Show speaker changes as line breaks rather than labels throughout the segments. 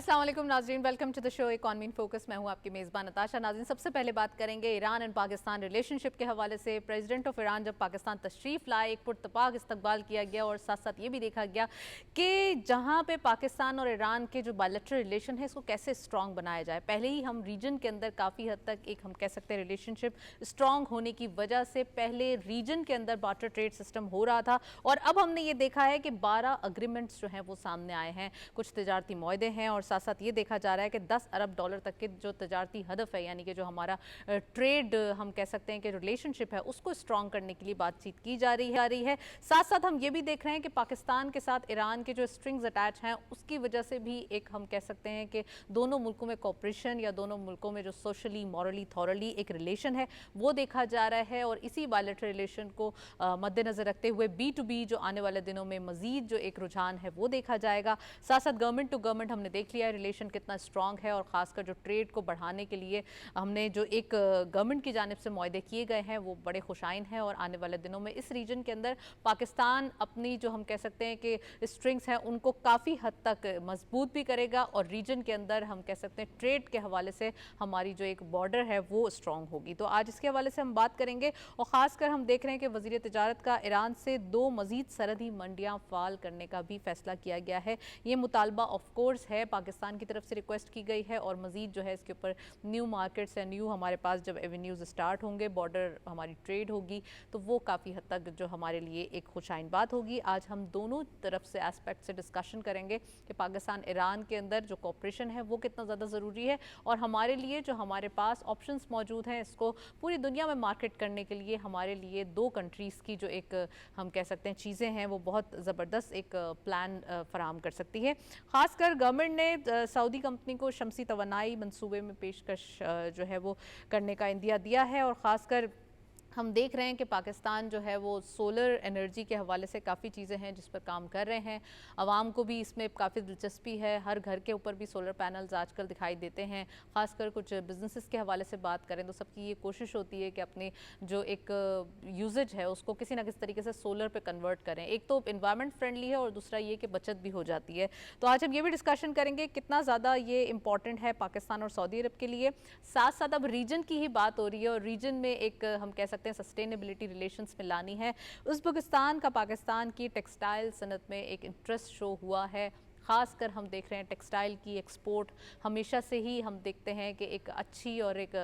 अस्सलाम वालेकुम नाज़रीन, welcome to the show economy in focus. मैं हूं आपकी मेज़बान नताशा। नाज़रीन, सबसे पहले बात करेंगे ईरान एंड पाकिस्तान रिलेशनशिप के हवाले से। प्रेसिडेंट ऑफ ईरान जब पाकिस्तान तशरीफ़ लाए, एक पुरतपाक इस्तकबाल किया गया और साथ साथ ये भी देखा गया कि जहां पे पाकिस्तान और ईरान के जो बायलैटरल रिलेशन है इसको कैसे स्ट्रॉन्ग बनाया जाए। पहले ही हम रीजन के अंदर काफ़ी हद तक एक हम कह सकते हैं रिलेशनशिप स्ट्रॉन्ग होने की वजह से पहले रीजन के अंदर बार्टर ट्रेड सिस्टम हो रहा था, और अब हमने ये देखा है कि 12 अग्रीमेंट्स जो हैं वो सामने आए हैं। कुछ तजारती मुआहदे हैं और साथ साथ ये देखा जा रहा है कि 10 अरब डॉलर तक के जो तजारती हदफ है, यानी कि जो हमारा ट्रेड हम कह सकते हैं कि रिलेशनशिप है उसको स्ट्रॉन्ग करने के लिए बातचीत की जा रही है। साथ साथ हम ये भी देख रहे हैं कि पाकिस्तान के साथ ईरान के जो स्ट्रिंग्स अटैच हैं उसकी वजह से भी एक हम कह सकते हैं कि दोनों मुल्कों में कोऑपरेशन या दोनों मुल्कों में जो सोशली मॉरली थॉरली एक रिलेशन है वो देखा जा रहा है। और इसी बायलैटरल रिलेशन को मद्देनजर रखते हुए B2B जो आने वाले दिनों में मजीद जो एक रुझान है वो देखा जाएगा। साथ साथ गवर्नमेंट टू गवर्नमेंट हमने देख लिया है रिलेशन कितना स्ट्रॉन्ग है, और ख़ासकर जो ट्रेड को बढ़ाने के लिए हमने जो एक गवर्नमेंट की जानिब से मुआहदे किए गए हैं वो बड़े खुशाइन हैं। और आने वाले दिनों में इस रीजन के अंदर पाकिस्तान अपनी जो हम कह सकते हैं कि स्ट्रिंग्स हैं उनको काफ़ी हद तक मजबूत भी करेगा, और रीजन के अंदर हम कह सकते हैं ट्रेड के हवाले से हमारी जो एक बॉर्डर है वो स्ट्रॉन्ग होगी। तो आज इसके हवाले से हम बात करेंगे, और ख़ासकर हम देख रहे हैं कि वज़ीर तिजारत का ईरान से 2 मज़ीद सरहदी मंडियाँ फ़ाल करने का भी फैसला किया गया है। ये मुतालबा ऑफ कोर्स है, पाकिस्तान की तरफ से रिक्वेस्ट की गई है, और मज़ीद जो है इसके ऊपर न्यू मार्केट्स या न्यू हमारे पास जब एवेन्यूज़ स्टार्ट होंगे, बॉर्डर हमारी ट्रेड होगी, तो वो काफ़ी हद तक जो हमारे लिए एक खुशाइन बात होगी। आज हम दोनों तरफ से एस्पेक्ट से डिस्कशन करेंगे कि पाकिस्तान ईरान के अंदर जो कोऑपरेशन है वो कितना ज़्यादा ज़रूरी है, और हमारे लिए जो हमारे पास ऑप्शंस मौजूद हैं इसको पूरी दुनिया में मार्केट करने के लिए हमारे लिए 2 कंट्रीज़ की जो एक हम कह सकते हैं चीज़ें हैं वो बहुत ज़बरदस्त एक प्लान फराहम कर सकती है। ख़ासकर गवर्नमेंट ने सऊदी कंपनी को शमसी तवानाई मंसूबे में पेशकश जो है वो करने का इंदिया दिया है, और ख़ासकर हम देख रहे हैं कि पाकिस्तान जो है वो सोलर एनर्जी के हवाले से काफ़ी चीज़ें हैं जिस पर काम कर रहे हैं। आवाम को भी इसमें काफ़ी दिलचस्पी है, हर घर के ऊपर भी सोलर पैनल्स आजकल दिखाई देते हैं। ख़ासकर कुछ बिजनेसेस के हवाले से बात करें तो सबकी ये कोशिश होती है कि अपने जो एक यूजेज है उसको किसी ना किसी तरीके से सोलर पे कन्वर्ट करें। एक तो इन्वायरमेंट फ्रेंडली है और दूसरा ये कि बचत भी हो जाती है। तो आज हम ये भी डिस्कशन करेंगे कितना ज़्यादा ये इंपॉर्टेंट है पाकिस्तान और सऊदी अरब के लिए। साथ साथ अब रीजन की ही बात हो रही है, और रीजन में एक हम कह सकते हैं सस्टेनेबिलिटी रिलेशंस में लानी है। उज़्बेकिस्तान का पाकिस्तान की टेक्सटाइल सनत में एक इंटरेस्ट शो हुआ है। ख़ासकर हम देख रहे हैं टेक्सटाइल की एक्सपोर्ट हमेशा से ही हम देखते हैं कि एक अच्छी और एक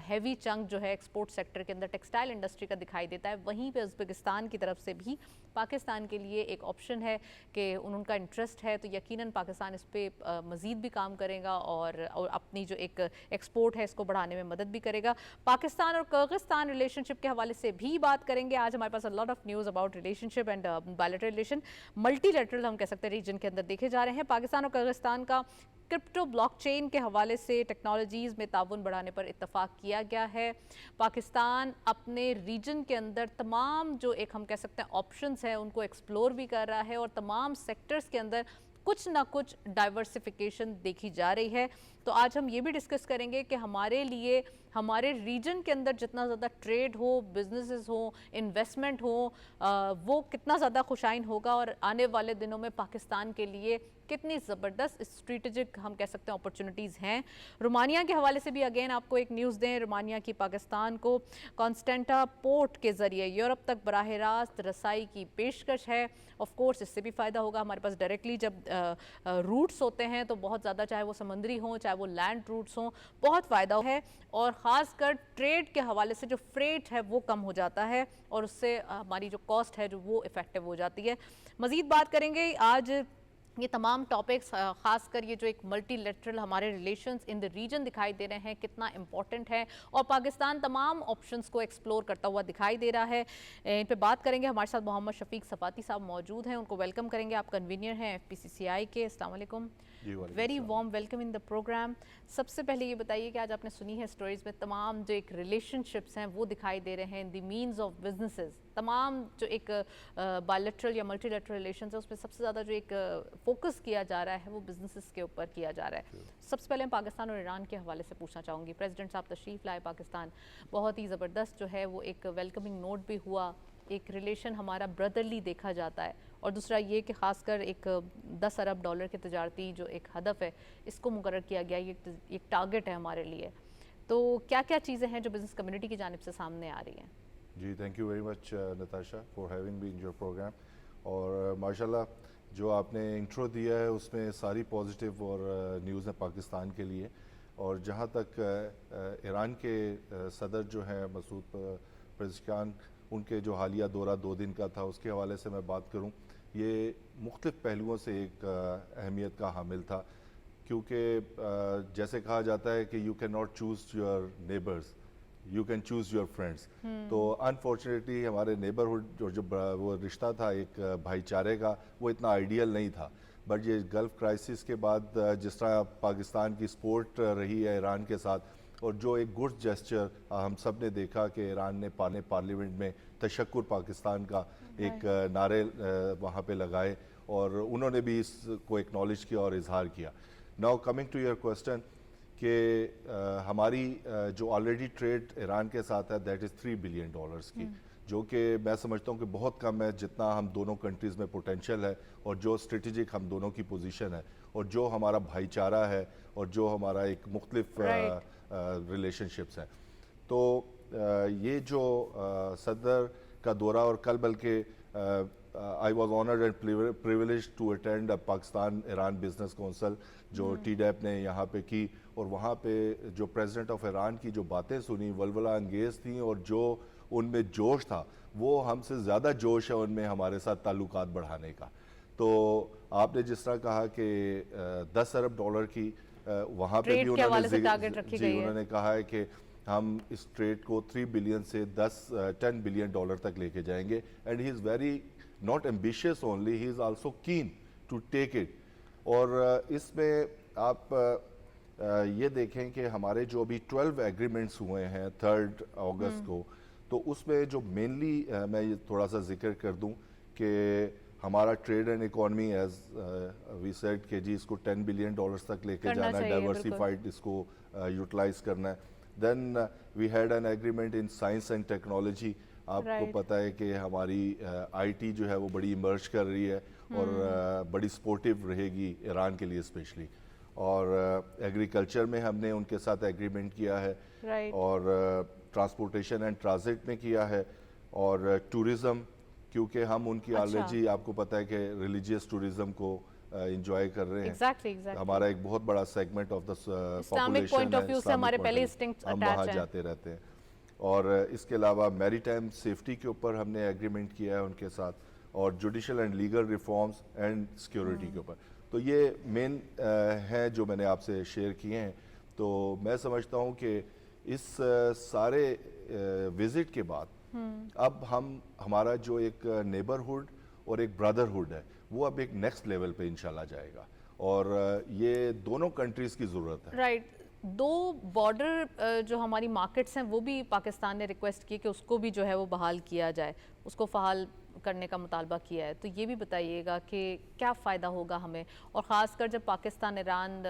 हैवी चंक जो है एक्सपोर्ट सेक्टर के अंदर टेक्सटाइल इंडस्ट्री का दिखाई देता है। वहीं पे उज़्बेकिस्तान की तरफ से भी पाकिस्तान के लिए एक ऑप्शन है कि उनका इंटरेस्ट है, तो यकीनन पाकिस्तान इस पर मज़ीद भी काम करेगा और अपनी जो एक एक्सपोर्ट है इसको बढ़ाने में मदद भी करेगा। पाकिस्तान और किर्गिस्तान रिलेशनशिप के हवाले से भी बात करेंगे। आज हमारे पास a lot of news about relationship and bilateral relation, multilateral हम कह सकते हैं रीजन के अंदर देखे जा रहे हैं। पाकिस्तान और किर्गिस्तान का क्रिप्टो ब्लॉकचेन के हवाले से टेक्नोलॉजीज़ में ताउन बढ़ाने पर इत्तफाक किया गया है। पाकिस्तान अपने रीजन के अंदर तमाम जो एक हम कह सकते हैं ऑप्शंस हैं उनको एक्सप्लोर भी कर रहा है, और तमाम सेक्टर्स के अंदर कुछ ना कुछ डाइवर्सिफिकेशन देखी जा रही है। तो आज हम ये भी डिस्कस करेंगे कि हमारे लिए हमारे रीजन के अंदर जितना ज़्यादा ट्रेड हो, बिजनेसेस हो, इन्वेस्टमेंट हो, वो कितना ज़्यादा खुशाइन होगा, और आने वाले दिनों में पाकिस्तान के लिए कितनी ज़बरदस्त स्ट्रेटेजिक हम कह सकते हैं अपॉर्चुनिटीज़ हैं। रोमानिया के हवाले से भी अगेन आपको एक न्यूज़ दें। रोमानिया की पाकिस्तान को कॉन्स्टेंटा पोर्ट के ज़रिए यूरोप तक बराह रास्त रसाई की पेशकश है। ऑफ कोर्स इससे भी फ़ायदा होगा हमारे पास डायरेक्टली जब रूट्स होते हैं तो बहुत ज़्यादा, चाहे वो समुद्री हों चाहे वो लैंड रूट्स हों, बहुत फ़ायदा है, और ख़ासकर ट्रेड के हवाले से जो फ्रेट है वो कम हो जाता है, और उससे हमारी जो कॉस्ट है जो वो इफ़ेक्टिव हो जाती है। मज़ीद बात करेंगे आज ये तमाम टॉपिक्स, ख़ासकर ये जो एक मल्टीलैटरल हमारे रिलेशंस इन द रीजन दिखाई दे रहे हैं कितना इंपॉर्टेंट है, और पाकिस्तान तमाम ऑप्शंस को एक्सप्लोर करता हुआ दिखाई दे रहा है। इन पे बात करेंगे। हमारे साथ मोहम्मद शफीक सफाती साहब मौजूद हैं, उनको वेलकम करेंगे। आप कन्वीनियर हैं FPCCI के। अस्सलाम वालेकुम, very warm welcome in the programme. सबसे पहले ये बताइए कि आज आपने सुनी है स्टोरीज़ में तमाम जो एक रिलेशनशिप्स हैं वो दिखाई दे रहे हैं, द मीन्स ऑफ बिजनेसेस, तमाम जो एक बायलैटरल या मल्टीलैटरल रिलेशंस है उसमें सबसे ज़्यादा जो एक फोकस किया जा रहा है वो बिजनेसेस के ऊपर किया जा रहा है। सबसे पहले मैं पाकिस्तान और ईरान के हवाले से पूछना चाहूँगी। प्रेसिडेंट साहब तशरीफ़ लाए पाकिस्तान, बहुत ही ज़बरदस्त जो है वो एक वेलकमिंग नोट भी हुआ, एक रिलेशन हमारा ब्रदरली देखा जाता है, और दूसरा ये कि ख़ासकर एक 10 अरब डॉलर के तजारती जो एक हदफ है इसको मुकर्रर किया गया, ये एक टारगेट है हमारे लिए। तो क्या क्या चीज़ें हैं जो बिज़नेस कम्युनिटी की जानिब से सामने आ रही हैं?
जी, thank you very much Natasha for having me in your programme. और माशाल्लाह जो आपने इंट्रो दिया है उसमें सारी पॉजिटिव और न्यूज़ हैं पाकिस्तान के लिए। और जहाँ तक ईरान के सदर जो हैं मसूद पेज़ेश्कियान, उनके जो हालिया दौरा 2 दिन का था, उसके हवाले से मैं बात करूँ, ये मुख्तलिफ़ पहलुओं से एक अहमियत का हामिल था। क्योंकि जैसे कहा जाता है कि you can not choose your neighbours, you can choose your friends. तो अनफॉर्चुनेटली हमारे नेबरहुड जो वो रिश्ता था एक भाईचारे का, वो इतना आइडियल नहीं था। बट ये गल्फ़ क्राइसिस के बाद जिस तरह पाकिस्तान की सपोर्ट रही है ईरान के साथ, और जो एक गुड जेस्चर हम सब ने देखा कि ईरान ने पार्लियामेंट में तशक्कुर पाकिस्तान का एक नारे वहाँ पे लगाए, और उन्होंने भी इसको एक्नॉलेज किया और इजहार किया। Now coming to your question कि हमारी जो ऑलरेडी ट्रेड ईरान के साथ है दैट इज़ $3 बिलियन की, जो कि मैं समझता हूँ कि बहुत कम है जितना हम दोनों कंट्रीज़ में पोटेंशियल है, और जो स्ट्रेटेजिक हम दोनों की पोजीशन है, और जो हमारा भाईचारा है, और जो हमारा एक मुख्तलिफ रिलेशनशिप्स हैं। तो ये जो सदर का दौरा, और कल बल्कि I was honoured and privilege to attend Pakistan Iran business council जो TDEP ने यहाँ पे की, और वहाँ पे जो प्रेसिडेंट ऑफ ईरान की जो बातें सुनी वलवला अंगेज़ थी, और जो उनमें जोश था, वो हमसे ज़्यादा जोश है उनमें हमारे साथ ताल्लुकात बढ़ाने का। तो आपने जिस तरह कहा कि 10 अरब डॉलर की वहाँ पे भी उन्होंने कहा है कि हम इस ट्रेड को 3 बिलियन से 10 बिलियन डॉलर तक लेके जाएंगे। And he is very not ambitious only, he is also keen to take it. और इसमें आप ये देखें कि हमारे जो अभी 12 एग्रीमेंट्स हुए हैं 3 अगस्त को, तो उसमें जो मेनली मैं ये थोड़ा सा जिक्र कर दूं कि हमारा trade and economy as we said कि जी इसको 10 बिलियन डॉलर्स तक लेके जाना है, डाइवर्सिफाइड इसको यूटिलाइज करना है। Then we had an agreement in science and technology. आपको पता है कि हमारी IT जो है वो बड़ी इमर्ज कर रही है, और बड़ी सपोर्टिव रहेगी ईरान के लिए स्पेशली। और एग्रीकल्चर में हमने उनके साथ एग्रीमेंट किया है, और ट्रांसपोर्टेशन एंड ट्रांजिट में किया है, और टूरिज़म, क्योंकि हम उनकी ऑलरेडी आपको पता है कि रिलीजियस टूरिज़म को इंजॉय कर रहे हैं।
exactly.
हमारा एक बहुत बड़ा सेगमेंट ऑफ द पॉपुलेशन है,
हमारे पहले
हम वहाँ जाते रहते हैं। और इसके अलावा मैरीटाइम सेफ्टी के ऊपर हमने एग्रीमेंट किया है उनके साथ, और judicial and legal reforms and security के ऊपर। तो ये मेन हैं जो मैंने आपसे शेयर किए हैं। तो मैं समझता हूँ कि इस सारे विज़िट के बाद अब हमारा जो एक नेबरहुड और एक ब्रदरहुड है, वो अब एक नेक्स्ट लेवल पे इंशाल्लाह जाएगा, और ये दोनों कंट्रीज़ की ज़रूरत है।
राइट। 2 बॉर्डर जो हमारी मार्केट्स हैं वो भी पाकिस्तान ने रिक्वेस्ट की कि उसको भी जो है वो बहाल किया जाए, उसको फ़हाल करने का मुतालबा किया है। तो ये भी बताइएगा कि क्या फ़ायदा होगा हमें, और ख़ासकर जब पाकिस्तान ईरान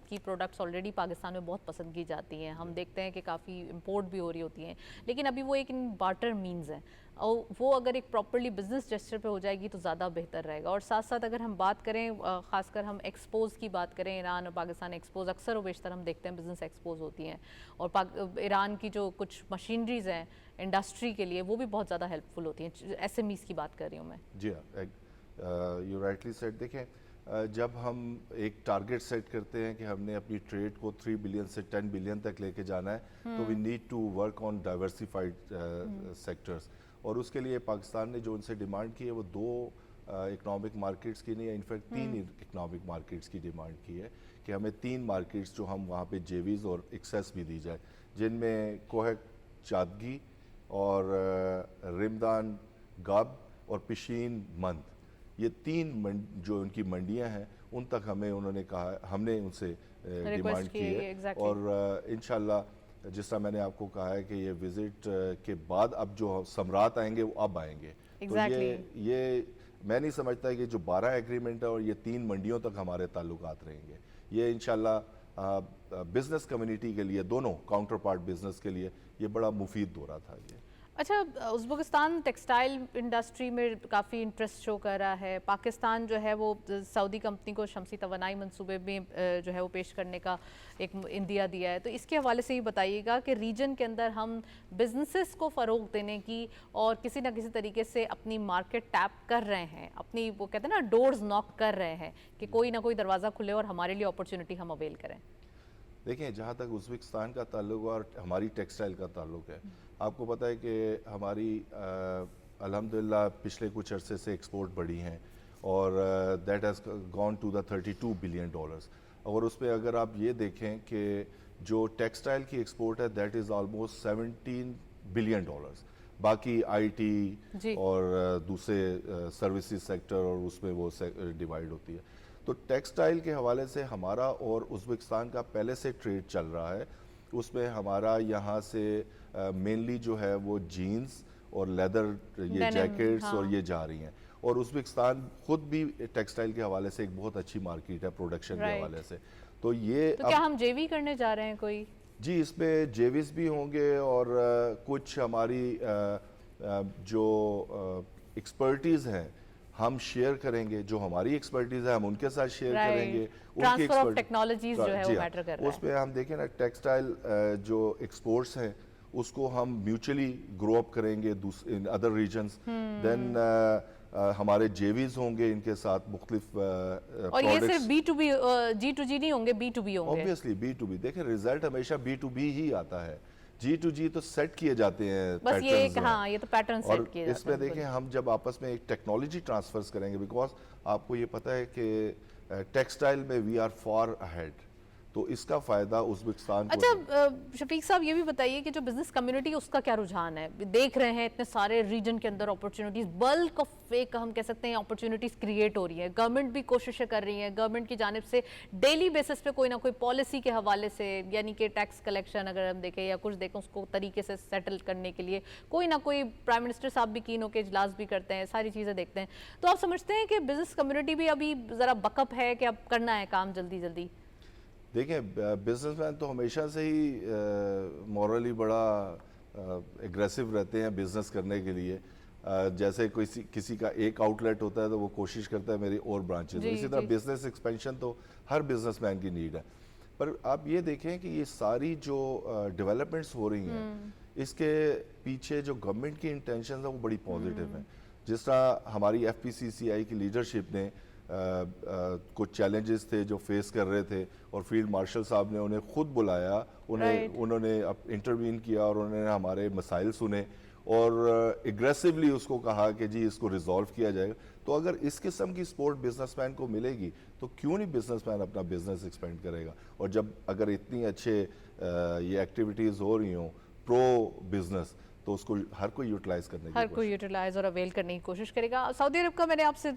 की प्रोडक्ट्स ऑलरेडी पाकिस्तान में बहुत पसंद की जाती हैं, हम देखते हैं कि काफ़ी इंपोर्ट भी हो रही होती हैं, लेकिन अभी वो एक बार्टर मीन्स है, और वो अगर एक प्रॉपर्ली बिजनेस जेस्चर पे हो जाएगी तो ज़्यादा बेहतर रहेगा। और साथ साथ अगर हम बात करें, ख़ासकर हम एक्सपोज की बात करें, ईरान और पाकिस्तान एक्सपोज अक्सर व बेशतर हम देखते हैं बिजनेस एक्सपोज होती हैं, और ईरान की जो कुछ मशीनरीज हैं इंडस्ट्री के लिए वो भी बहुत ज़्यादा हेल्पफुल होती हैं। SMEs की बात कर रही हूँ मैं।
जी हाँ, यू राइटली सेड। देखें, जब हम एक टारगेट सेट करते हैं कि हमने अपनी ट्रेड को 3 बिलियन से 10 बिलियन तक लेके जाना है, तो we need to work on diversified sectors. और उसके लिए पाकिस्तान ने जो उनसे डिमांड की है वो 2 इकनॉमिक मार्केट्स की नहीं है, इनफैक्ट 3 इकनॉमिक मार्केट्स की डिमांड की है कि हमें 3 मार्केट्स जो हम वहाँ पे जेवीज़ और एक्सेस भी दी जाए, जिनमें कोहक चादगी और रिमदान गाब और पिशीन मंद, ये 3 जो उनकी मंडियां हैं उन तक हमें उन्होंने कहा, हमने उनसे डिमांड की है। और इंशाल्लाह जिस तरह मैंने आपको कहा है कि ये विज़िट के बाद अब जो सम्राट आएंगे वो अब आएंगे। तो ये मैं नहीं समझता कि जो 12 एग्रीमेंट है और ये 3 मंडियों तक हमारे ताल्लुकात रहेंगे, ये इंशाल्लाह बिजनेस कम्युनिटी के लिए, दोनों काउंटर पार्ट बिजनेस के लिए ये बड़ा मुफीद दौरा था। ये
अच्छा, उज़्बेकिस्तान टेक्सटाइल इंडस्ट्री में काफ़ी इंटरेस्ट शो कर रहा है। पाकिस्तान जो है वो सऊदी कंपनी को शमसी तवानाई मंसूबे में जो है वो पेश करने का एक इंदिया दिया है। तो इसके हवाले से ही बताइएगा कि रीजन के अंदर हम बिजनेसेस को फ़रोग देने की और किसी ना किसी तरीके से अपनी मार्केट टैप कर रहे हैं, अपनी वो कहते हैं ना डोर्स नॉक कर रहे हैं कि कोई ना कोई दरवाज़ा खुले और हमारे लिए अपॉर्चुनिटी हम अवेल करें।
देखिए, जहाँ तक उज़्बेकिस्तान का ताल्लुक और हमारी टेक्सटाइल का ताल्लुक है, आपको पता है कि हमारी अल्हम्दुलिल्लाह पिछले कुछ अरसे से एक्सपोर्ट बढ़ी हैं और that has gone to the $32 billion. और उस पर अगर आप ये देखें कि जो टेक्सटाइल की एक्सपोर्ट है दैट इज़ ऑलमोस्ट $17 बिलियन। बाकी आईटी और दूसरे सर्विसेज सेक्टर और उसमें वो डिवाइड होती है। तो टेक्सटाइल के हवाले से हमारा और उज़्बेकिस्तान का पहले से ट्रेड चल रहा है। उसमें हमारा यहाँ से मेनली जो है वो जीन्स और लेदर ये जैकेट्स और ये जा रही हैं। और उज़्बेकिस्तान खुद भी टेक्सटाइल के हवाले से एक बहुत अच्छी मार्केट है प्रोडक्शन के हवाले से। तो ये
तो क्या हम जेवी करने जा रहे हैं कोई?
जी, इसमें जेविस भी होंगे और कुछ हमारी जो एक्सपर्टीज़ हैं हम शेयर करेंगे। जो हमारी एक्सपर्टीज़ है हम उनके साथ शेयर करेंगे।
ट्रांसफर ऑफ टेक्नोलॉजीज जो है वो मैटर कर रहा है।
उसमें हम देखें ना, टेक्सटाइल जो एक्सपोर्ट्स हैं उसको हम म्यूचुअली ग्रो अप करेंगे इन अदर रीजन्स। देन हमारे जेवीज होंगे इनके साथ मुख्तलिफ
और ये सिर्फ B2B G2G नहीं होंगे, B2B होंगे।
Obviously B2B। देखें, रिजल्ट हमेशा B2B ही आता है। G2G तो सेट किए जाते हैं,
बस ये ये तो पैटर्न सेट किए जाते हैं।
इसमें देखें हम जब आपस में एक टेक्नोलॉजी ट्रांसफर्स करेंगे, बिकॉज आपको ये पता है कि टेक्सटाइल में वी आर फार अहेड, तो इसका फ़ायदा उज़्बेकिस्तान को।
अच्छा, शफीक साहब ये भी बताइए कि जो बिजनेस कम्युनिटी उसका क्या रुझान है? देख रहे हैं इतने सारे रीजन के अंदर अपॉर्चुनिटीज, बल्क ऑफ एक हम कह सकते हैं अपॉर्चुनिटीज क्रिएट हो रही है। गवर्नमेंट भी कोशिशें कर रही है, गवर्नमेंट की जानिब से डेली बेसिस पे कोई ना कोई पॉलिसी के हवाले से, यानी कि टैक्स कलेक्शन अगर हम देखें या कुछ देखें उसको तरीके से सेटल करने के लिए कोई ना कोई प्राइम मिनिस्टर साहब भी कीन होकर इजलास भी करते हैं, सारी चीज़ें देखते हैं। तो आप समझते हैं कि बिजनेस कम्युनिटी भी अभी ज़रा बकअप है कि अब करना है काम जल्दी जल्दी?
देखिए, बिजनेसमैन तो हमेशा से ही मॉरली बड़ा एग्रेसिव रहते हैं बिजनेस करने के लिए। जैसे किसी का एक आउटलेट होता है तो वो कोशिश करता है मेरी और ब्रांचेस। इसी तरह बिजनेस एक्सपेंशन तो हर बिजनेसमैन की नीड है। पर आप ये देखें कि ये सारी जो डेवलपमेंट्स हो रही हैं इसके पीछे जो गवर्नमेंट की इंटेंशन है वो बड़ी पॉजिटिव है। जिस तरह हमारी FPCCI की लीडरशिप ने कुछ चैलेंजेस थे जो फेस कर रहे थे और फील्ड मार्शल साहब ने उन्हें खुद बुलाया, उन्होंने इंटरवीन किया और उन्होंने हमारे मसाइल सुने और एग्रेसिवली उसको कहा कि जी इसको रिजॉल्व किया जाएगा। तो अगर इस किस्म की सपोर्ट बिजनेसमैन को मिलेगी तो क्यों नहीं बिजनेसमैन अपना बिजनेस एक्सपेंड करेगा। और जब अगर इतनी अच्छे ये एक्टिविटीज़ हो रही हों प्रो बिजनेस तो उसको हर कोई यूटिलाइज करने की
हर कोई यूटिलाइज और अवेल करने की कोशिश करेगा। सऊदी अरब का मैंने आपसे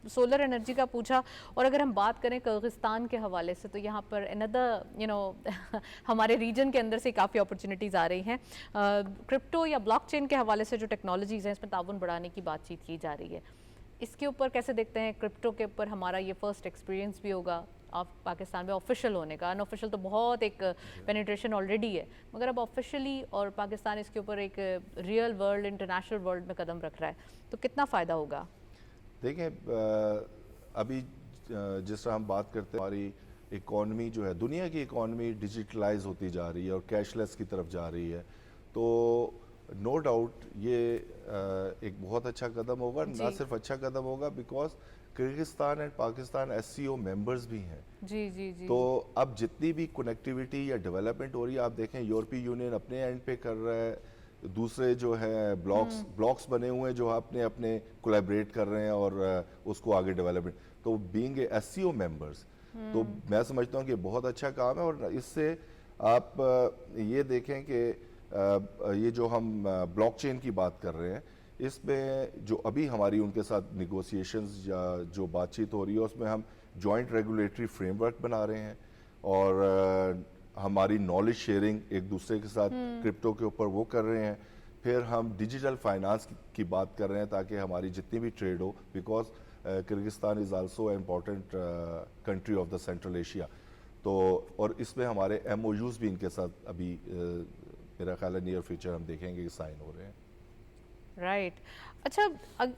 सोलर एनर्जी का पूछा, और अगर हम बात करें किर्गिस्तान के हवाले से तो यहाँ पर अनदर हमारे रीजन के अंदर से काफ़ी अपॉर्चुनिटीज़ आ रही हैं। क्रिप्टो या ब्लॉकचेन के हवाले से जो टेक्नोलॉजीज़ हैं इसमें ताउन बढ़ाने की बातचीत की जा रही है। इसके ऊपर कैसे देखते हैं? क्रिप्टो के ऊपर हमारा ये फर्स्ट एक्सपीरियंस भी होगा पाकिस्तान में ऑफिशियल होने का। अनऑफिशियल तो बहुत एक पेनिट्रेशन ऑलरेडी है, मगर अब ऑफिशियली और पाकिस्तान इसके ऊपर एक रियल वर्ल्ड, इंटरनेशनल वर्ल्ड में कदम रख रहा है, तो कितना फ़ायदा होगा?
देखें, अभी जिस तरह हम बात करते हैं हमारी इकॉनमी जो है, दुनिया की इकॉनमी डिजिटलाइज होती जा रही है और कैशलेस की तरफ जा रही है, तो नो डाउट ये एक बहुत अच्छा कदम होगा। ना सिर्फ अच्छा कदम होगा, because Kyrgyzstan and Pakistan SCO members भी हैं।
जी।
तो अब जितनी भी कनेक्टिविटी या डेवलपमेंट हो रही है, आप देखें यूरोपीय यूनियन अपने एंड पे कर रहा है, दूसरे जो है ब्लॉक्स बने हुए हैं जो अपने अपने कोलैबोरेट कर रहे हैं और उसको आगे डेवलपमेंट। तो बीइंग ए SCO मेंबर्स, तो मैं समझता हूँ कि बहुत अच्छा काम है। और इससे आप ये देखें कि ये जो हम ब्लॉकचेन की बात कर रहे हैं, इसमें जो अभी हमारी उनके साथ निगोशिएशंस या जो बातचीत हो रही है उसमें हम जॉइंट रेगुलेटरी फ्रेमवर्क बना रहे हैं और हमारी नॉलेज शेयरिंग एक दूसरे के साथ क्रिप्टो के ऊपर वो कर रहे हैं। फिर हम डिजिटल फाइनेंस की बात कर रहे हैं ताकि हमारी जितनी भी ट्रेड हो, because Kyrgyzstan is also important country of the central Asia. तो और इसमें हमारे MOUs भी इनके साथ अभी मेरा ख्याल है नियर फ्यूचर हम देखेंगे कि साइन हो रहे हैं।
राइट अच्छा,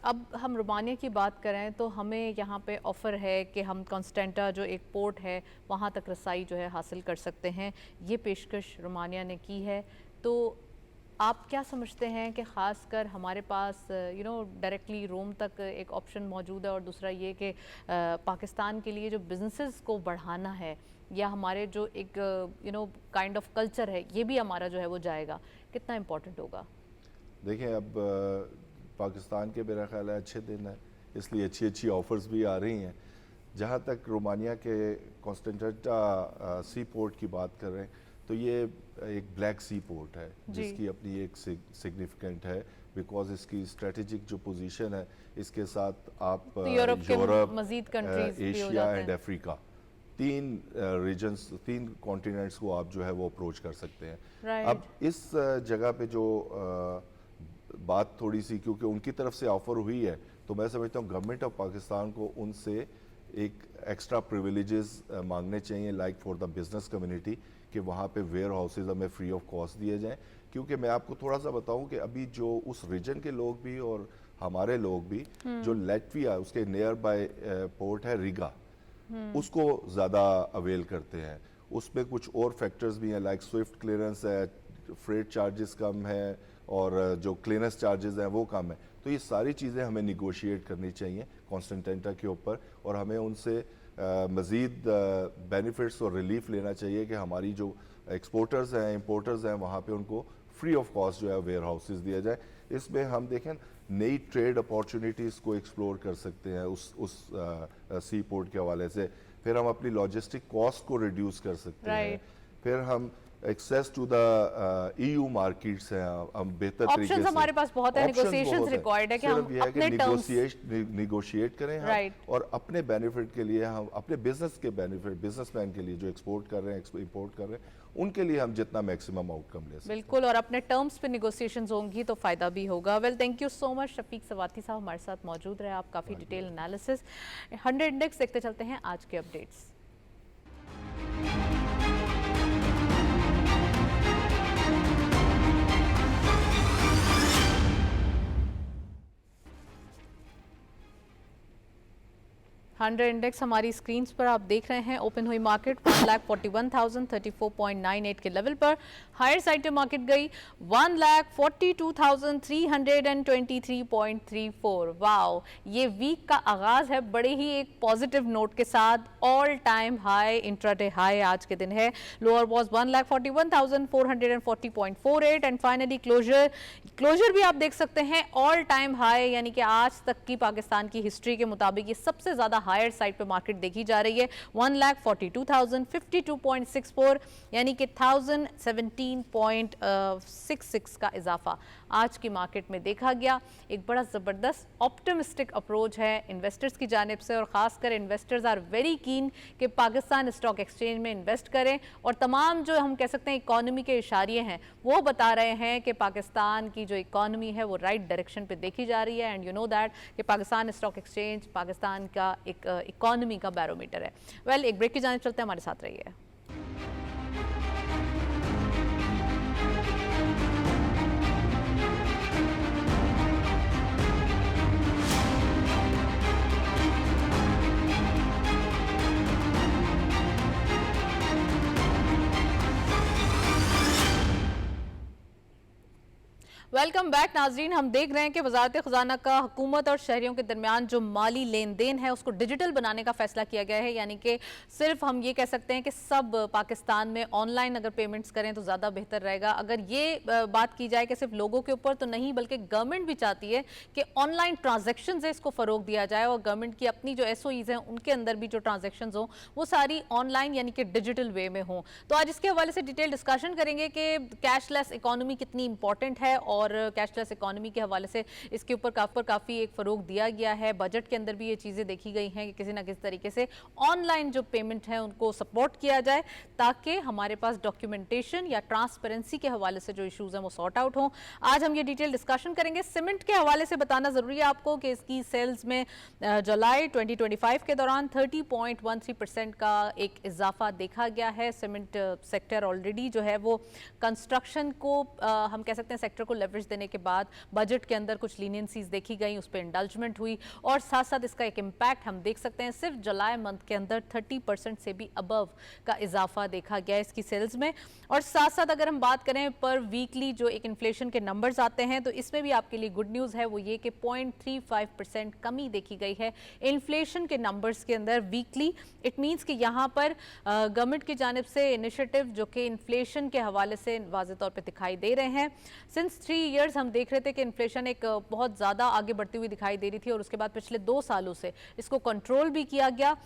अब हम रोमानिया की बात करें तो हमें यहाँ पे ऑफ़र है कि हम कॉन्स्टेंटा जो एक पोर्ट है वहाँ तक रसाई जो है हासिल कर सकते हैं, ये पेशकश रोमानिया ने की है। तो आप क्या समझते हैं कि ख़ासकर हमारे पास डायरेक्टली रोम तक एक ऑप्शन मौजूद है, और दूसरा ये कि पाकिस्तान के लिए जो बिजनेसेस को बढ़ाना है या हमारे जो एक काइंड ऑफ कल्चर है, ये भी हमारा जो है वो जाएगा, कितना इम्पोर्टेंट होगा?
देखें, अब पाकिस्तान के मेरा ख्याल है अच्छे दिन है, इसलिए अच्छी अच्छी ऑफ़र्स भी आ रही हैं। जहाँ तक रोमानिया के कॉन्स्टेंटा सी पोर्ट की बात कर रहे हैं, तो ये एक ब्लैक सी पोर्ट है जिसकी अपनी एक सिग्निफिकेंट है, बिकॉज इसकी स्ट्रेटेजिक जो पोजीशन है, इसके साथ आप
तो
यूरोप,
मजीद कंट्रीज
एशिया एंड अफ्रीका, तीन रीजन्स, तीन कॉन्टिनेंट्स को आप जो है वो अप्रोच कर सकते हैं। अब इस जगह पे जो बात थोड़ी सी, क्योंकि उनकी तरफ से ऑफर हुई है, तो मैं समझता हूँ गवर्नमेंट ऑफ पाकिस्तान को उनसे एक एक्स्ट्रा प्रिविलेजेस मांगने चाहिए, like for the business community, कि वहाँ पे वेयर हाउसेज हमें फ्री ऑफ कॉस्ट दिए जाएं। क्योंकि मैं आपको थोड़ा सा बताऊं कि अभी जो उस रीजन के लोग भी और हमारे लोग भी, जो लैटविया उसके नियर बाय पोर्ट है रीगा, उसको ज़्यादा अवेल करते हैं। उसमें कुछ और फैक्टर्स भी हैं, लाइक स्विफ्ट क्लियरेंस है, फ्रेट चार्जेस कम है, और जो क्लीनेस चार्जेस हैं वो कम है। तो ये सारी चीज़ें हमें निगोशिएट करनी चाहिए कॉन्स्टेंटा के ऊपर, और हमें उनसे मज़ीद बेनिफिट्स और रिलीफ लेना चाहिए कि हमारी जो एक्सपोर्टर्स हैं, इंपोर्टर्स हैं, वहाँ पे उनको फ्री ऑफ कॉस्ट जो है वेयर हाउसेज दिया जाए। इसमें हम देखें नई ट्रेड अपॉर्चुनिटीज़ को एक्सप्लोर कर सकते हैं उस सी पोर्ट के हवाले से। फिर हम अपनी लॉजिस्टिक कॉस्ट को रिड्यूस कर सकते हैं। फिर हम access to the EU markets हैं, हम बेहतर तरीके से,
हमारे पास बहुत है, नेगोशिएशंस रिक्वायर्ड है कि हम अपने
निगोशिएट करें हम, और अपने बेनिफिट के लिए, हम अपने बिजनेस के बेनिफिट, बिजनेसमैन के लिए जो एक्सपोर्ट कर रहे हैं, इंपोर्ट कर रहे हैं, उनके लिए हम जितना मैक्सिमम आउटकम ले सकते हैं।
बिल्कुल, और अपने टर्म्स पे निगोशिएशंस होंगी तो फ़ायदा भी होगा। Well, thank you so much Shafiq Swati साहब, हमारे साथ मौजूद रहे, आप काफ़ी डिटेल एनालिसिस। 100 इंडेक्स देखते चलते हैं आज के अपडेट्स। हंड्रेड इंडेक्स हमारी स्क्रीन पर आप देख रहे हैं, ओपन हुई मार्केट 1,41,034.98 के लेवल पर। हायर साइड पे मार्केट गई 1,42,323.34। वाओ, ये वीक का आगाज है बड़े ही एक पॉजिटिव नोट के साथ। All time high, intraday high आज के दिन है। Lower was 1,41,440.48 and finally closure भी आप देख सकते हैं ऑल टाइम हाई, यानी कि आज तक की पाकिस्तान की हिस्ट्री के मुताबिक ये सबसे ज्यादा हायर साइड पे मार्केट देखी जा रही है। 1,42,052.64 यानी कि 1,017.66 का इजाफा आज की मार्केट में देखा गया। एक बड़ा ज़बरदस्त ऑप्टिमिस्टिक अप्रोच है इन्वेस्टर्स की जानिब से, और ख़ासकर इन्वेस्टर्स आर वेरी कीन कि पाकिस्तान स्टॉक एक्सचेंज में इन्वेस्ट करें। और तमाम जो हम कह सकते हैं इकॉनमी के इशारे हैं वो बता रहे हैं कि पाकिस्तान की जो इकॉनमी है वो राइट डायरेक्शन पे देखी जा रही है। एंड यू नो दैट कि पाकिस्तान स्टॉक एक्सचेंज पाकिस्तान का एक इकॉनमी का बैरोमीटर है। वेल, एक ब्रेक की जानिब चलते हैं, हमारे साथ रहिए। वेलकम बैक नाजरीन। हम देख रहे हैं कि वजारत खजाना का हुकूमत और शहरियों के दरमियान जो माली लेन देन है उसको डिजिटल बनाने का फैसला किया गया है। यानी कि सिर्फ हम ये कह सकते हैं कि सब पाकिस्तान में ऑनलाइन अगर पेमेंट्स करें तो ज़्यादा बेहतर रहेगा। अगर ये बात की जाए कि सिर्फ लोगों के ऊपर तो नहीं, बल्कि गवर्नमेंट भी चाहती है कि ऑनलाइन ट्रांजेक्शन है इसको फ़रोग दिया जाए, और गवर्नमेंट की अपनी जो SOEs हैं उनके अंदर भी जो ट्रांजेक्शन हों वो सारी ऑनलाइन यानी कि डिजिटल वे में हों। तो आज इसके हवाले से डिटेल डिस्कशन करेंगे कि कैशलेस इकॉनमी कितनी इंपॉर्टेंट है, और कैशलेस इकॉनमी के हवाले से इसके ऊपर काफ़ी एक फ़रोग दिया गया है। बजट के अंदर भी ये चीज़ें देखी गई हैं कि किसी ना किसी तरीके से ऑनलाइन जो पेमेंट है उनको सपोर्ट किया जाए, ताकि हमारे पास डॉक्यूमेंटेशन या ट्रांसपेरेंसी के हवाले से जो इशूज़ हैं वो सॉर्ट आउट हों। आज हम ये डिटेल डिस्कशन करेंगे। सीमेंट के हवाले से बताना ज़रूरी है आपको कि इसकी सेल्स में जुलाई 2025 के दौरान 30.13% का एक इजाफा देखा गया है। सीमेंट सेक्टर ऑलरेडी जो है वो कंस्ट्रक्शन को हम कह सकते हैं सेक्टर को लेवरेज देने के बाद बजट के अंदर कुछ लीनियंसीज देखी गई, उस पर इंडल्जमेंट हुई और साथ साथ इसका एक इम्पैक्ट हम देख सकते हैं सिर्फ जुलाई मंथ के अंदर 30% से भी अबव का इजाफा देखा गया इसकी सेल्स में। और साथ साथ अगर हम बात करें पर वीकली जो एक इन्फ्लेशन के नंबर्स आते हैं तो इसमें भी आपके लिए गुड न्यूज़ है, वो ये कि 0.35% कमी देखी गई है इन्फ्लेशन के नंबर्स के अंदर वीकली। इट मीन्स कि यहाँ पर गवर्नमेंट की जानिब से इनिशिएटिव जो कि इन्फ्लेशन के हवाले से वाज़ेह तौर पे दिखाई दे रहे हैं। सिंस 3 इयर्स हम देख रहे थे कि इन्फ्लेशन एक बहुत ज़्यादा आगे बढ़ती हुई दिखाई दे रही थी और उसके बाद पिछले 2 सालों से इसको कंट्रोल भी किया गया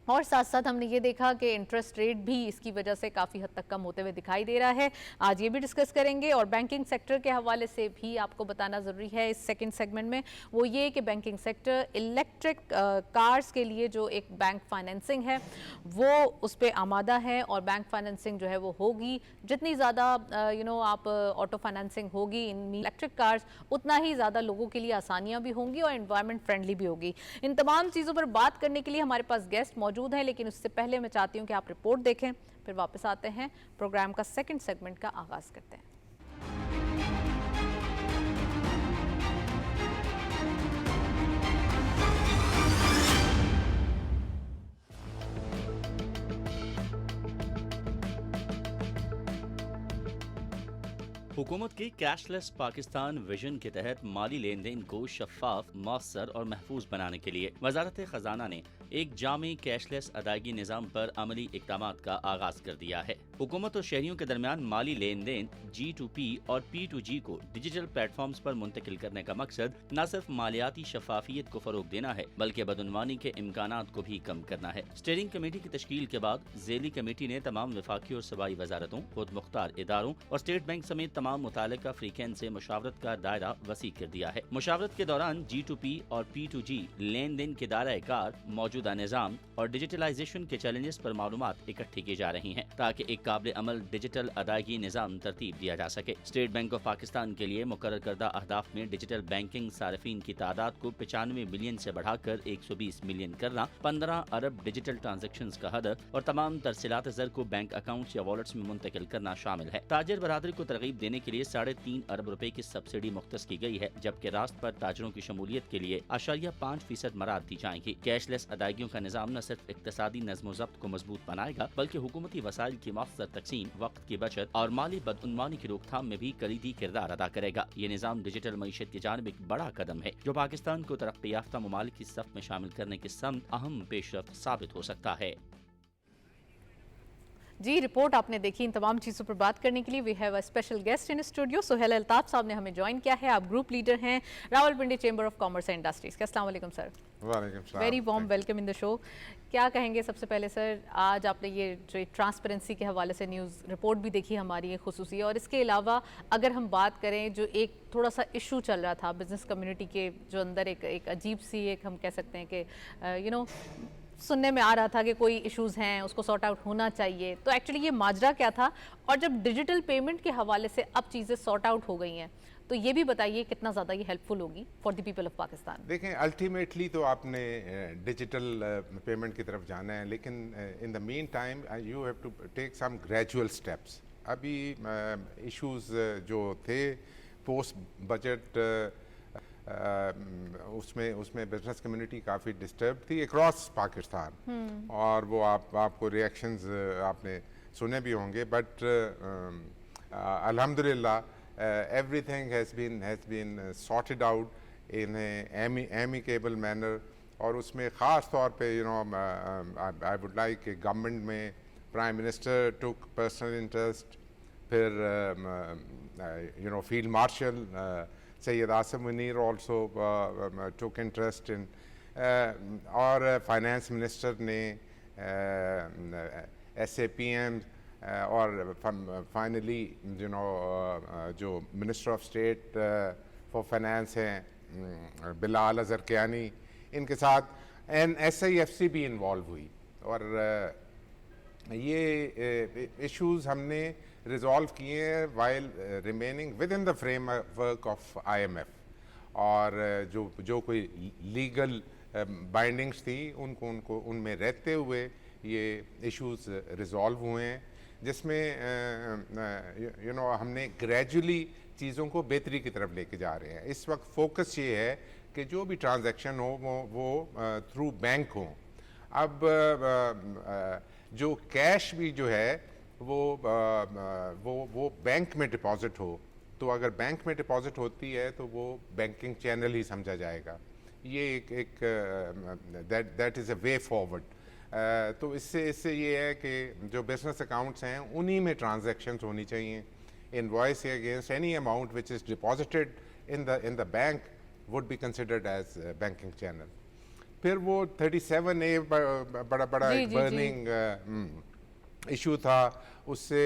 और साथ साथ हमने ये देखा कि इंटरेस्ट रेट भी इसकी वजह से काफ़ी हद तक कम होते हुए दिखाई दे रहा है। आज ये भी डिस्कस करेंगे और बैंकिंग सेक्टर के हवाले से भी आपको बताना ज़रूरी है इस सेकंड सेगमेंट में, वो ये कि बैंकिंग सेक्टर इलेक्ट्रिक कार्स के लिए जो एक बैंक फाइनेंसिंग है वो उस पर आमादा है और बैंक फाइनेंसिंग जो है वो होगी। जितनी ज़्यादा आप ऑटो फाइनेंसिंग होगी इन इलेक्ट्रिक कार्स उतना ही ज़्यादा लोगों के लिए आसानियाँ भी होंगी और एनवायरनमेंट फ्रेंडली भी होगी। इन तमाम चीज़ों पर बात करने के लिए हमारे पास गेस्ट मौजूद है, लेकिन उससे पहले मैं चाहती हूं कि आप रिपोर्ट देखें, फिर वापस आते हैं, प्रोग्राम का सेकंड सेगमेंट का आगाज करते हैं।
हुकूमत की कैशलेस पाकिस्तान विजन के तहत माली लेन देन को शफाफ, मौसर और महफूज बनाने के लिए वजारत खजाना ने एक जामी कैशलेस अदायगी निज़ाम पर अमली इक़दाम का आगाज कर दिया है। हुकूमत और शहरियों के दरमियान माली लेन देन G2P और P2G को डिजिटल प्लेटफॉर्म्स पर मुंतकिल करने का मकसद न सिर्फ मालियाती शफाफियत को फरोग देना है बल्कि बदउनवानी के इम्कानात को भी कम करना है। स्टीयरिंग कमेटी की तश्कील के बाद ज़ेली कमेटी ने तमाम वफाकी और सूबाई वजारतों, खुद मुख्तार इदारों और स्टेट बैंक समेत तमाम मुतालिका फ्रीकैन से मुशावरत का दायरा वसी कर दिया है। मुशावरत के दौरान G2P और P2G लेन देन के दायरा कार, मौजूदा निज़ाम और डिजिटलाइजेशन के चैलेंजेस पर मालूमात इकट्ठी की जा रही हैं ताकि एक काबिल अमल डिजिटल अदायगी निज़ाम तरतीब दिया जा सके। स्टेट बैंक ऑफ पाकिस्तान के लिए मुकर्रर करदा अहदाफ में डिजिटल बैंकिंग सारिफीन की तादाद को 95 मिलियन से बढ़ाकर 120 मिलियन करना, 15 अरब डिजिटल ट्रांजेक्शन का हदफ और तमाम तरसीलात ज़र को बैंक अकाउंट या वॉलेट्स में मुंतकिल करना शामिल है। ताजिर बरादरी को तरगीब देने के लिए 3.5 अरब रुपए की सब्सिडी मुख्तस की गई है, जबकि रास्त पर ताजरों की शमूलियत के लिए 0.5% मराद दी जाएंगी। कैशलेस अदायगियों का निज़ाम न सिर्फ इक्तसादी नज़्म ज़ब्त को मजबूत बनाएगा बल्कि हुकूमती वसाइल की मौसर तकसीम, वक्त की बचत और माली बदउनवानी की रोकथाम में भी कलीदी किरदार अदा करेगा। ये निज़ाम डिजिटल मईशत की जानिब एक बड़ा कदम है जो पाकिस्तान को तरक्की याफ्ता ममालिक की सफ में शामिल करने की समत अहम पेशरफ्त साबित हो सकता है।
जी, रिपोर्ट आपने देखी। इन तमाम चीज़ों पर बात करने के लिए we have a special guest in studio. Suhail Altaf साहब ने हमें ज्वाइन किया है। आप ग्रुप लीडर हैं Rawalpindi chamber of commerce and industries के। अस्सलाम वालेकुम सर।
वालेकुम सलाम।
Very warm welcome in the show. क्या कहेंगे सबसे पहले सर, आज आपने ये जो ट्रांसपेरेंसी के हवाले से न्यूज़ रिपोर्ट भी देखी हमारी खुसूसी, और इसके अलावा अगर हम बात करें जो एक थोड़ा सा इशू चल रहा था बिजनेस कम्युनिटी के जो अंदर एक अजीब सी एक हम कह सकते हैं कि सुनने में आ रहा था कि कोई इश्यूज हैं उसको सॉर्ट आउट होना चाहिए, तो एक्चुअली ये माजरा क्या था और जब डिजिटल पेमेंट के हवाले से अब चीज़ें सॉर्ट आउट हो गई हैं तो ये भी बताइए कितना ज़्यादा ये हेल्पफुल होगी for the people of Pakistan.
देखें, अल्टीमेटली तो आपने डिजिटल पेमेंट की तरफ जाना है, लेकिन in the mean time you have to take some gradual steps. अभी इश्यूज जो थे पोस्ट बजट उसमें बिजनेस कम्युनिटी काफ़ी डिस्टर्ब थी अक्रॉस पाकिस्तान, और वो आपको रिएक्शंस आपने सुने भी होंगे, बट अल्हम्दुलिल्लाह everything has been sorted out in a amicable manner, और उसमें ख़ास तौर पे I would like गवर्नमेंट में prime minister took personal interest, फिर field marshal Syed Asim Munir also took interest in, और फाइनेंस मिनिस्टर ने SAPM और फाइनली जो minister of state for finance हैं बिलाल अजहर कियानी, इनके साथ SIFC भी इन्वॉल्व हुई, और ये इश्यूज हमने रिजॉल्व किए हैं while remaining with in the framework of IMF, और जो कोई लीगल बाइंडिंग्स थी उनको उनमें रहते हुए ये इश्यूज रिजॉल्व हुए हैं। जिसमें यू नो हमने ग्रेजुअली चीज़ों को बेहतरी की तरफ लेके जा रहे हैं। इस वक्त फोकस ये है कि जो भी ट्रांजैक्शन हो वो थ्रू बैंक हो। अब जो कैश भी जो है वो बैंक में डिपॉजिट हो, तो अगर बैंक में डिपॉजिट होती है तो वो बैंकिंग चैनल ही समझा जाएगा। ये एक that is a way forward. तो इससे ये है कि जो बिजनेस अकाउंट्स हैं उन्हीं में ट्रांजैक्शंस होनी चाहिए। Invoice against any amount which is deposited in the bank would be considered as banking channel. फिर वो 37A बड़ा एक बर्निंग इशू था। उससे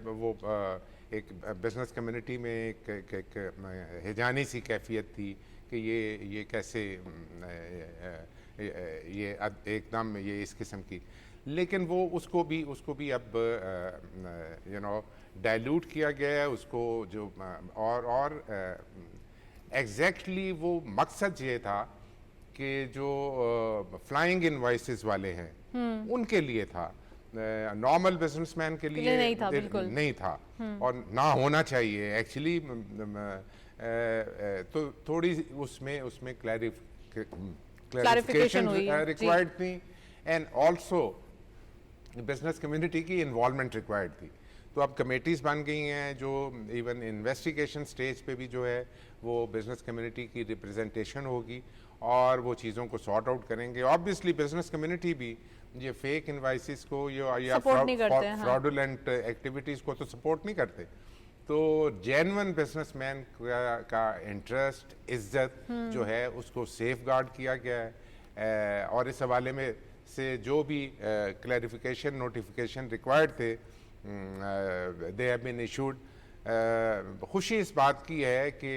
वो एक बिजनेस कम्युनिटी में एक हिजानी सी कैफियत थी कि ये कैसे ये एकदम ये इस किस्म की, लेकिन वो उसको भी अब यू नो डाइल्यूट किया गया है उसको जो और एग्जैक्टली वो मकसद ये था कि जो फ्लाइंग इनवॉइसेस वाले हैं उनके लिए था, नॉर्मल बिजनेसमैन के लिए
नहीं था, बिल्कुल
नहीं था और ना होना चाहिए एक्चुअली। तो थोड़ी उसमें क्लैरिफिकेशन रिक्वायर्ड थी एंड ऑल्सो बिजनेस कम्युनिटी की इन्वॉल्वमेंट रिक्वायर्ड थी। तो अब कमेटीज़ बन गई हैं जो इवन इन्वेस्टिगेशन स्टेज पे भी जो है वो बिजनेस कम्युनिटी की रिप्रेजेंटेशन होगी और वो चीज़ों को सॉर्ट आउट करेंगे। ऑब्वियसली बिजनेस कम्युनिटी भी ये फेक इनवाइसिस को या फ्रॉडुलेंट एक्टिविटीज़ को तो सपोर्ट नहीं करते। तो जेन्युइन बिजनेसमैन का इंटरेस्ट, इज्जत जो है उसको सेफ गार्ड किया गया है और इस हवाले में से जो भी क्लैरिफिकेशन नोटिफिकेशन रिक्वायर्ड थे दे हैव बीन इशूड। खुशी इस बात की है कि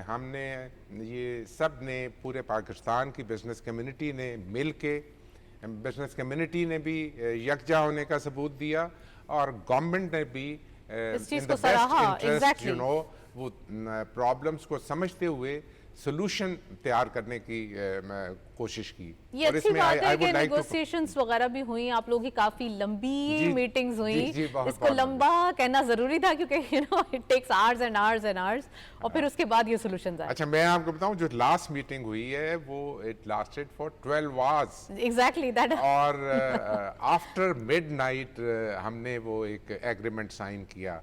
हमने ये सब ने पूरे पाकिस्तान की बिजनेस कम्युनिटी ने मिल के बिजनेस कम्युनिटी ने भी यकजा होने का सबूत दिया और गवर्नमेंट ने भी
इस चीज को सराहा। एग्जैक्टली
यू नो वो प्रॉब्लम्स को समझते हुए सोल्यूशन तैयार करने की कोशिश की।
ये अच्छी बात है कि नेगोशिएशंस वगैरह भी हुई, आप लोगों की काफी लंबी मीटिंग्स हुई। इसको लंबा कहना जरूरी था क्योंकि you know it takes hours and hours and hours और फिर उसके बाद ये सॉल्यूशंस आए।
अच्छा मैं आपको बताऊं जो लास्ट मीटिंग हुई है वो it lasted for 12 hours.
Exactly that.
और आफ्टर मिडनाइट हमने वो एक एग्रीमेंट साइन किया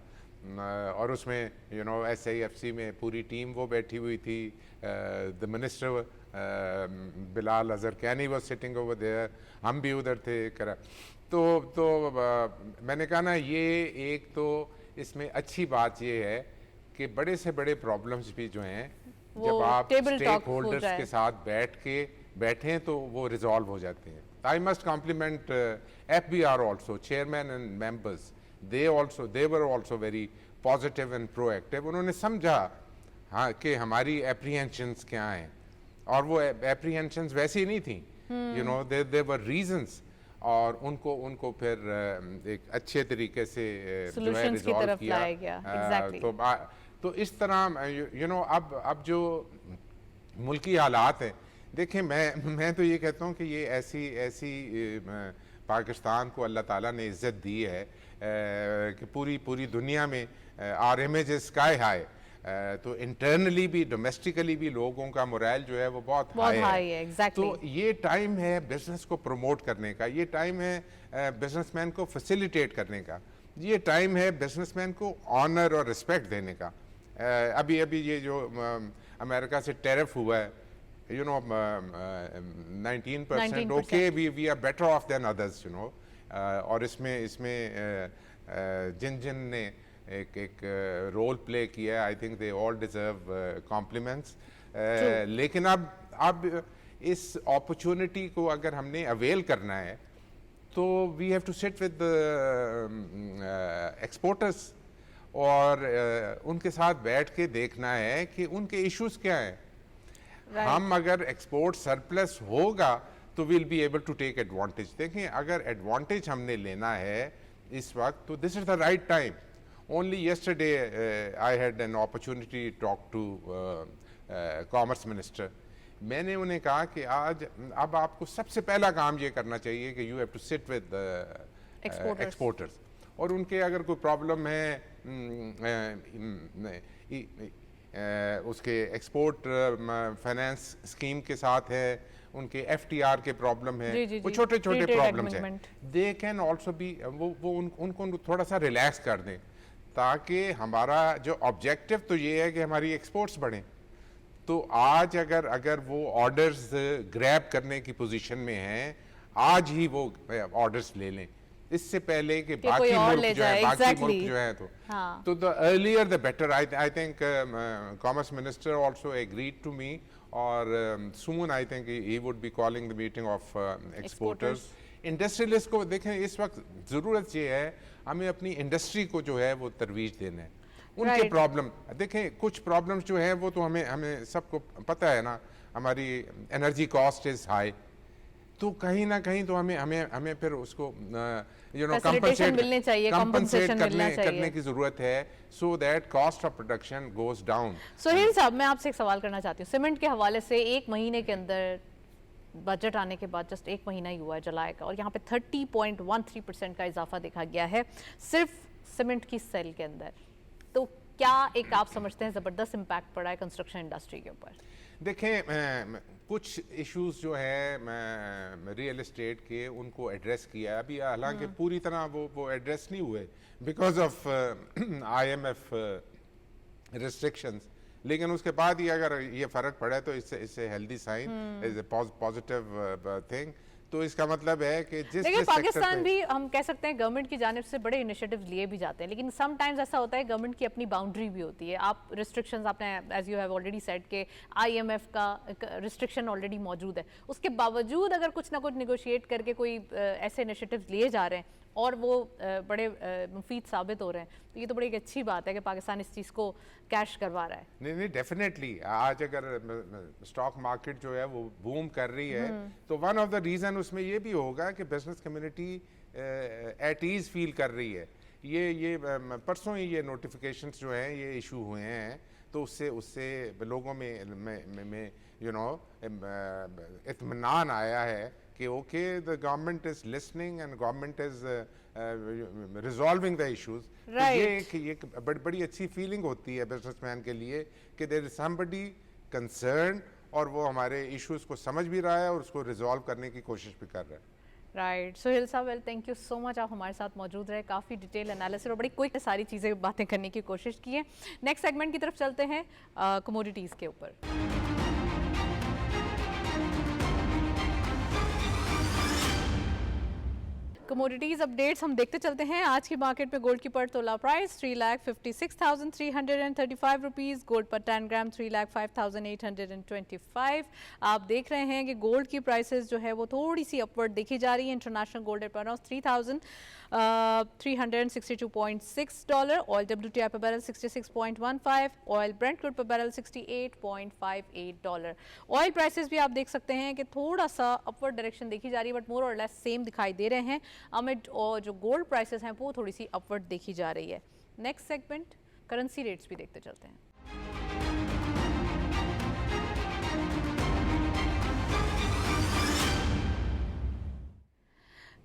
और उसमें यू नो SIFC में पूरी टीम वो बैठी हुई थी। The minister Bilal Azarkaini was sitting over there, हम भी उधर थे करा। तो मैंने कहा ना ये एक तो इसमें अच्छी बात ये है कि बड़े से बड़े प्रॉब्लम्स भी जो हैं जब आप स्टेक होल्डर्स के साथ बैठें तो वो रिजॉल्व हो जाते हैं। I must compliment FBR also, chairman and members, they were also very positive and proactive। उन्होंने समझा हाँ कि हमारी apprehensions क्या हैं और वो apprehensions वैसी नहीं थी, you know there were reasons और उनको फिर एक अच्छे तरीके से जो है रिजॉल्व किया। exactly। तो इस तरह यू नो अब जो मुल्की हालात हैं देखें, मैं तो ये कहता हूँ कि ये ऐसी पाकिस्तान को अल्लाह ताला ने इज़्ज़त दी है कि पूरी दुनिया में आर इमेज स्काई हाई। तो इंटरनली भी डोमेस्टिकली भी लोगों का मोरल जो है वो बहुत हाई है।
exactly।
तो ये टाइम है बिजनेस को प्रमोट करने का, ये टाइम है बिजनेसमैन को फैसिलिटेट करने का, ये टाइम है बिजनेसमैन को ऑनर और रिस्पेक्ट देने का। अभी ये जो अमेरिका से टैरिफ हुआ है you know 19%, okay we are better off than others, you know। और इसमें जिन ने एक रोल प्ले किया है, I think they all deserve compliments. लेकिन अब इस अपॉर्चुनिटी को अगर हमने अवेल करना है तो we have to sit with exporters और उनके साथ बैठ के देखना है कि उनके इश्यूज क्या हैं। हम अगर एक्सपोर्ट सरप्लस होगा तो will be able to take advantage. देखें अगर एडवांटेज हमने लेना है इस वक्त तो this is the right time. Only yesterday I had an opportunity talk to commerce minister. मैंने उन्हें कहा कि आज अब आपको सबसे पहला काम ये करना चाहिए कि you have to sit with exporters और उनके अगर कोई प्रॉब्लम है उसके एक्सपोर्ट फाइनेंस स्कीम के साथ है, उनके FTR के प्रॉब्लम है, वो छोटे छोटे प्रॉब्लम्स हैं, दे कैन ऑल्सो बी वो उनको थोड़ा सा रिलैक्स कर दें, ताकि हमारा जो ऑब्जेक्टिव तो ये है कि हमारी एक्सपोर्ट्स बढ़ें। तो आज अगर वो ऑर्डर्स ग्रैब करने की पोजीशन में हैं, आज ही वो ऑर्डर्स ले लें, इससे पहले कि बाकी मुल्क जो है तो the earlier the better. I think commerce minister also agreed to me, और soon I think he would be calling the meeting of exporters. Industrialist को देखें, इस वक्त ज़रूरत ये है हमें अपनी इंडस्ट्री को जो है वो तरवीज देना है। उनके प्रॉब्लम देखें, कुछ प्रॉब्लम्स जो है वो तो हमें सबको पता है ना, हमारी एनर्जी कॉस्ट इज हाई, तो कहीं ना कहीं तो हमें फिर उसको कंपनसेट करने की जरूरत है, so that cost of production goes down.
Sohail साहब, मैं आपसे एक सवाल करना चाहती हूँ। सीमेंट के हवाले से एक महीने के अंदर बजट आने के बाद जस्ट एक महीना ही हुआ है जुलाई का, और यहाँ पे 30.13% का इजाफा देखा गया है सिर्फ सीमेंट की सेल के अंदर। तो क्या एक आप समझते हैं ज़बरदस्त इम्पैक्ट पड़ा है कंस्ट्रक्शन इंडस्ट्री के ऊपर?
देखें, कुछ इश्यूज जो है रियल एस्टेट के, उनको एड्रेस किया अभी, हालांकि पूरी तरह वो एड्रेस नहीं हुए बिकॉज ऑफ IMF रिस्ट्रिक्शंस, लेकिन उसके बाद ही अगर ये फ़र्क पड़ा तो इससे healthy sign, is a positive thing. तो इसका मतलब है कि
देखिए, पाकिस्तान भी हम कह सकते हैं गवर्नमेंट की जानिब से बड़े इनिशिएटिव्स लिए भी जाते हैं, लेकिन समटाइम्स ऐसा होता है गवर्नमेंट की अपनी बाउंड्री भी होती है। आप रिस्ट्रिक्शंस, आपने as you have already said के IMF का रिस्ट्रिक्शन ऑलरेडी मौजूद है, उसके बावजूद अगर कुछ ना कुछ निगोशिएट करके कोई ऐसे इनिशिएटिव्स लिए जा रहे हैं और वो बड़े मुफीद साबित हो रहे हैं, तो ये तो बड़ी एक अच्छी बात है कि पाकिस्तान इस चीज़ को कैश करवा रहा है।
नहीं, डेफिनेटली आज अगर स्टॉक मार्केट जो है वो बूम कर रही है, तो वन ऑफ द रीज़न उसमें ये भी होगा कि business community at ease feel कर रही है। ये परसों ही ये नोटिफिकेशंस जो हैं ये इशू हुए हैं, तो उससे लोगों में इत्मीनान आया है कि okay, the government is listening and government is resolving the issues. ये बड़ी अच्छी फीलिंग होती है बिजनेसमैन के लिए कि देयर इज समबडी कंसर्न, और वो हमारे इश्यूज को समझ भी रहा है और उसको रिजॉल्व करने की कोशिश भी कर रहा है।
राइट, सोहेल साहब, well thank you so much, आप हमारे साथ मौजूद रहे, काफ़ी डिटेल एनालिसिस और बड़ी क्विक सारी चीज़ें बातें करने की कोशिश की है। नेक्स्ट सेगमेंट की तरफ चलते हैं, कमोडिटीज़ के ऊपर। कमोडिटीज़ अपडेट्स हम देखते चलते हैं। आज की मार्केट में गोल्ड की पर तोला प्राइस 3,56,335 रुपीज़, गोल्ड पर 10 ग्राम 3,05,825। आप देख रहे हैं कि गोल्ड की प्राइसेस जो है वो थोड़ी सी अपवर्ड देखी जा रही है। इंटरनेशनल गोल्ड रेट पर 3,362.6 डॉलर, ऑयल WTI पर बैरल 66.15, ऑयल ब्रेंट क्रूड पर बैरल 68.58 डॉलर। ऑयल प्राइसेस भी आप देख सकते हैं कि थोड़ा सा अपवर्ड डायरेक्शन देखी जा रही है, बट मोर और लेस सेम दिखाई दे रहे हैं। अमिड और जो गोल्ड प्राइसेस हैं वो थोड़ी सी अपवर्ड देखी जा रही है। नेक्स्ट सेगमेंट, करेंसी रेट्स भी देखते चलते हैं।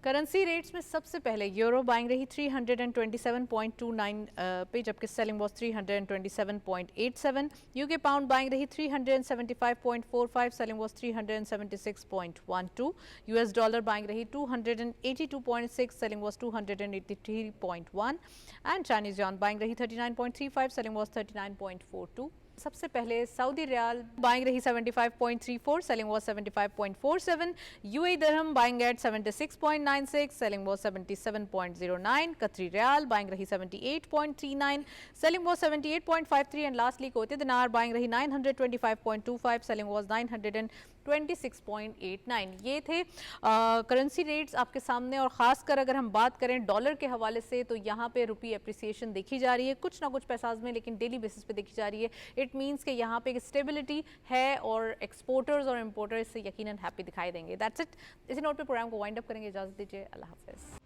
करेंसी रेट्स में सबसे पहले यूरो बाइंग रही 327.29 पे, जबकि selling was 327.87। UK pound buying रही 375.45, selling was 376.12। US dollar buying रही 282.6, selling was 283.1। And Chinese yuan buying रही 39.35, सेलिंग वॉज 39.42। सबसे पहले सऊदी रियाल बाइंग रही 75.34, selling was 75.47। UAE dirham buying eight 76.96, selling was 77.09। कतरी रियाल बाइंग रही 78.39, सेलिंग वॉज 78.53। एंड लास्टली कोती दिनार बाइंग रही 925.25, सेलिंग वॉज 926.89। ये थे करेंसी रेट्स आपके सामने। और ख़ासकर अगर हम बात करें डॉलर के हवाले से, तो यहाँ पे रुपी एप्रिसिएशन देखी जा रही है कुछ ना कुछ पैसाज में, लेकिन डेली बेसिस पे देखी जा रही है। इट मीन्स कि यहाँ पे एक स्टेबिलिटी है और एक्सपोर्टर्स और इम्पोर्टर्स से यकीनन हैप्पी दिखाई देंगे। That's it. इसी नोट पे प्रोग्राम को वाइंड अप करेंगे। इजाज़त दीजिए, अल्लाह हाफिज़।